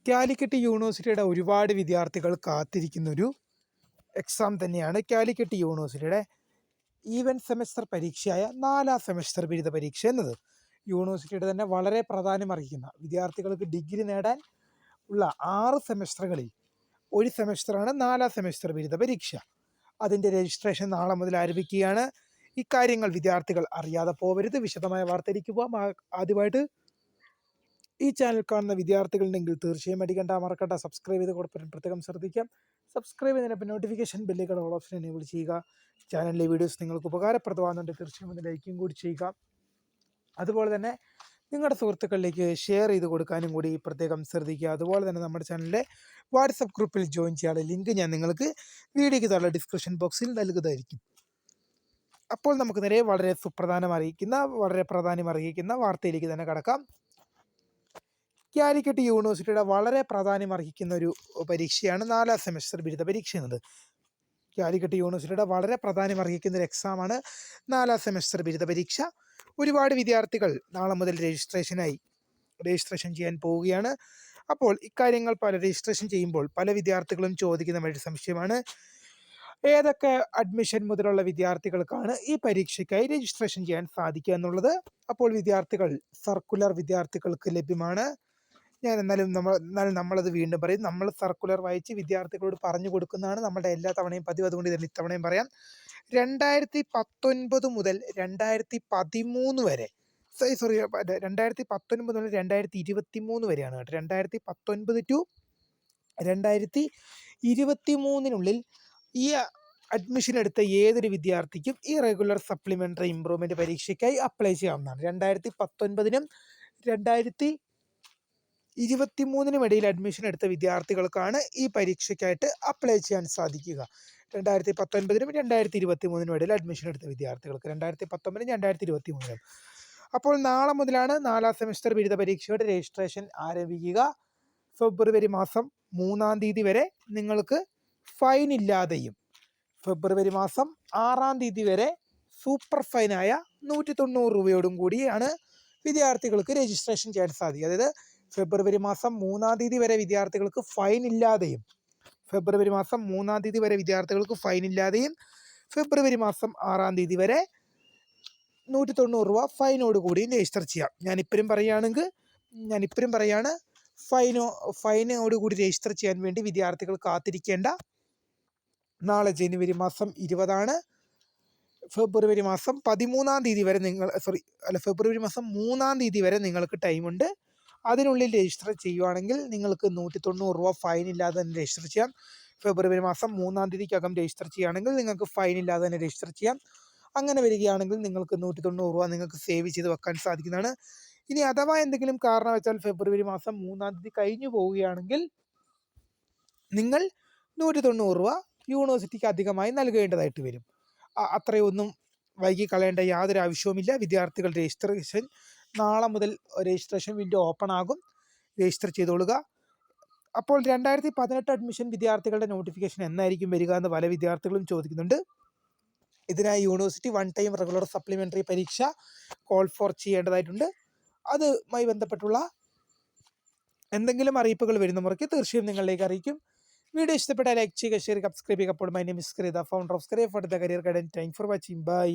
കാലിക്കറ്റ് യൂണിവേഴ്സിറ്റിയുടെ ഒരുപാട് വിദ്യാർത്ഥികൾ കാത്തിരിക്കുന്നൊരു എക്സാം തന്നെയാണ് കാലിക്കറ്റ് യൂണിവേഴ്സിറ്റിയുടെ ഈവൻ സെമസ്റ്റർ പരീക്ഷയായ 4ാം സെമസ്റ്റർ ബിരുദ പരീക്ഷ എന്നത്. യൂണിവേഴ്സിറ്റിയുടെ തന്നെ വളരെ പ്രാധാന്യമർഹിക്കുന്ന വിദ്യാർത്ഥികൾക്ക് ഡിഗ്രി നേടാൻ ഉള്ള 6 സെമസ്റ്ററുകളിൽ ഒരു സെമസ്റ്ററാണ് 4ാം സെമസ്റ്റർ ബിരുദ പരീക്ഷ. അതിൻ്റെ രജിസ്ട്രേഷൻ നാളെ മുതൽ ആരംഭിക്കുകയാണ്. ഇക്കാര്യങ്ങൾ വിദ്യാർത്ഥികൾ അറിയാതെ പോകരുത്. വിശദമായ വാർത്തയിലേക്ക് പോകാം. ആദ്യമായിട്ട് ഈ ചാനൽ കാണുന്ന വിദ്യാർത്ഥികളുണ്ടെങ്കിൽ തീർച്ചയായും അടിക്കണ്ട മറക്കണ്ട സബ്സ്ക്രൈബ് ചെയ്ത് കൊടുക്കാൻ പ്രത്യേകം ശ്രദ്ധിക്കാം. സബ്സ്ക്രൈബ് ചെയ്തതിനൊപ്പം നോട്ടിഫിക്കേഷൻ ബെല്ലുകൾ ഓൾ ഓപ്ഷൻ എനേബിൾ ചെയ്യുക. ചാനലിലെ വീഡിയോസ് നിങ്ങൾക്ക് ഉപകാരപ്രദമാകുന്നുണ്ട് തീർച്ചയായും ഒന്ന് ലൈക്കും കൂടി ചെയ്യുക. അതുപോലെ തന്നെ നിങ്ങളുടെ സുഹൃത്തുക്കളിലേക്ക് ഷെയർ ചെയ്ത് കൊടുക്കാനും കൂടി പ്രത്യേകം ശ്രദ്ധിക്കുക. അതുപോലെ തന്നെ നമ്മുടെ ചാനലിലെ വാട്സപ്പ് ഗ്രൂപ്പിൽ ജോയിൻ ചെയ്യാനുള്ള ലിങ്ക് ഞാൻ നിങ്ങൾക്ക് വീഡിയോയ്ക്ക് താഴെ ഡിസ്ക്രിപ്ഷൻ ബോക്സിൽ നൽകുന്നതായിരിക്കും. അപ്പോൾ നമുക്ക് നേരെ വളരെ പ്രാധാന്യം അറിയിക്കുന്ന വാർത്തയിലേക്ക് തന്നെ കടക്കാം. കാലിക്കറ്റ് യൂണിവേഴ്സിറ്റിയുടെ വളരെ പ്രാധാന്യമർഹിക്കുന്ന ഒരു പരീക്ഷയാണ് 4ാം സെമസ്റ്റർ ബിരുദ പരീക്ഷ എന്നത്. കാലിക്കറ്റ് യൂണിവേഴ്സിറ്റിയുടെ വളരെ പ്രാധാന്യമർഹിക്കുന്ന ഒരു എക്സാമാണ് 4ാം സെമസ്റ്റർ ബിരുദ പരീക്ഷ. ഒരുപാട് വിദ്യാർത്ഥികൾ നാളെ മുതൽ രജിസ്ട്രേഷൻ ചെയ്യാൻ പോവുകയാണ്. അപ്പോൾ ഇക്കാര്യങ്ങൾ രജിസ്ട്രേഷൻ ചെയ്യുമ്പോൾ പല വിദ്യാർത്ഥികളും ചോദിക്കുന്ന ഒരു സംശയമാണ്, ഏതൊക്കെ അഡ്മിഷൻ മുതലുള്ള വിദ്യാർത്ഥികൾക്കാണ് ഈ പരീക്ഷയ്ക്കായി രജിസ്ട്രേഷൻ ചെയ്യാൻ സാധിക്കുക എന്നുള്ളത്. അപ്പോൾ സർക്കുലർ വിദ്യാർത്ഥികൾക്ക് ലഭ്യമാണ്. എന്നാലും നമ്മളത് വീണ്ടും പറയും. നമ്മൾ സർക്കുലർ വായിച്ച് വിദ്യാർത്ഥികളോട് പറഞ്ഞു കൊടുക്കുന്നതാണ് നമ്മുടെ എല്ലാ തവണയും പതിവ്. അതുകൊണ്ട് തന്നെ ഇത്തവണയും പറയാം. 2019 മുതൽ 2013 വരെ 2019 മുതൽ 2023 വരെയാണ് കേട്ടോ. 2019 ടു 2023 ഈ അഡ്മിഷൻ എടുത്ത ഏതൊരു വിദ്യാർത്ഥിക്കും ഈ റെഗുലർ സപ്ലിമെൻ്ററി ഇംപ്രൂവ്മെൻ്റ് പരീക്ഷയ്ക്കായി അപ്ലൈ ചെയ്യാവുന്നതാണ്. 2019 2023 ഇടയിൽ അഡ്മിഷൻ എടുത്ത വിദ്യാർത്ഥികൾക്കാണ് ഈ പരീക്ഷയ്ക്കായിട്ട് അപ്ലൈ ചെയ്യാൻ സാധിക്കുക. 2019 2023 ഇടയിൽ അഡ്മിഷൻ എടുത്ത വിദ്യാർത്ഥികൾക്ക് 2019 2023. അപ്പോൾ നാളെ മുതലാണ് 4ാം സെമസ്റ്റർ ബിരുദ പരീക്ഷയുടെ രജിസ്ട്രേഷൻ ആരംഭിക്കുക. ഫെബ്രുവരി മാസം 3-ാം തീയതി വരെ നിങ്ങൾക്ക് ഫൈൻ ഇല്ലാതെയും ഫെബ്രുവരി മാസം 6-ാം തീയതി വരെ സൂപ്പർ ഫൈനായ 190 രൂപയോടും കൂടിയാണ് വിദ്യാർത്ഥികൾക്ക് രജിസ്ട്രേഷൻ ചെയ്യാൻ സാധിക്കുക. അതായത് ഫെബ്രുവരി മാസം 3-ാം തീയതി വരെ വിദ്യാർത്ഥികൾക്ക് ഫൈൻ ഇല്ലാതെയും ഫെബ്രുവരി മാസം 6-ാം തീയതി വരെ 190 രൂപ ഫൈനോട് കൂടി രജിസ്റ്റർ ചെയ്യാം. ഞാനിപ്പോഴും പറയാണ് ഫൈനോട് കൂടി രജിസ്റ്റർ ചെയ്യാൻ വേണ്ടി വിദ്യാർത്ഥികൾ കാത്തിരിക്കേണ്ട. നാളെ ജനുവരി മാസം 20 ഫെബ്രുവരി മാസം 13-ാം തീയതി വരെ ഫെബ്രുവരി മാസം 3-ാം തീയതി വരെ നിങ്ങൾക്ക് ടൈമുണ്ട്. അതിനുള്ളിൽ രജിസ്റ്റർ ചെയ്യുവാണെങ്കിൽ നിങ്ങൾക്ക് 190 രൂപ ഫൈൻ ഇല്ലാതെ തന്നെ രജിസ്റ്റർ ചെയ്യാം. ഫെബ്രുവരി മാസം 3-ാം തീയതിക്കകം രജിസ്റ്റർ ചെയ്യുകയാണെങ്കിൽ നിങ്ങൾക്ക് ഫൈൻ ഇല്ലാതെ തന്നെ രജിസ്റ്റർ ചെയ്യാം. അങ്ങനെ വരികയാണെങ്കിൽ നിങ്ങൾക്ക് 190 രൂപ നിങ്ങൾക്ക് സേവ് ചെയ്ത് വെക്കാൻ സാധിക്കുന്നതാണ്. ഇനി അഥവാ എന്തെങ്കിലും കാരണവശാൽ ഫെബ്രുവരി മാസം 3-ാം തീയതി കഴിഞ്ഞു പോവുകയാണെങ്കിൽ നിങ്ങൾ 190 രൂപ യൂണിവേഴ്സിറ്റിക്ക് അധികമായി നൽകേണ്ടതായിട്ട് വരും. അത്രയൊന്നും വൈകി കളയേണ്ട യാതൊരു ആവശ്യവുമില്ല. വിദ്യാർത്ഥികൾ നാളെ മുതൽ രജിസ്ട്രേഷൻ വിൻഡോ ഓപ്പൺ ആകും. രജിസ്റ്റർ ചെയ്തോളുക. അപ്പോൾ 2018 അഡ്മിഷൻ വിദ്യാർത്ഥികളുടെ നോട്ടിഫിക്കേഷൻ എന്നായിരിക്കും വരിക എന്ന് പല വിദ്യാർത്ഥികളും ചോദിക്കുന്നുണ്ട്. ഇതിനായി യൂണിവേഴ്സിറ്റി 1 ടൈം റെഗുലർ സപ്ലിമെൻ്ററി പരീക്ഷ കോൾ ഫോർ ചെയ്യേണ്ടതായിട്ടുണ്ട്. അതുമായി ബന്ധപ്പെട്ടുള്ള എന്തെങ്കിലും അറിയിപ്പുകൾ വരുന്ന മുറയ്ക്ക് തീർച്ചയായും നിങ്ങളിലേക്ക് അറിയിക്കും. വീഡിയോ ഇഷ്ടപ്പെട്ടാൽ ലൈക്ക് ചെയ്യുക, ഷെയർ ചെയ്യുക, സബ്സ്ക്രൈബ് ചെയ്യുക. അപ്പോൾ my name is founder of career for the career guidance. Thank for watching. By.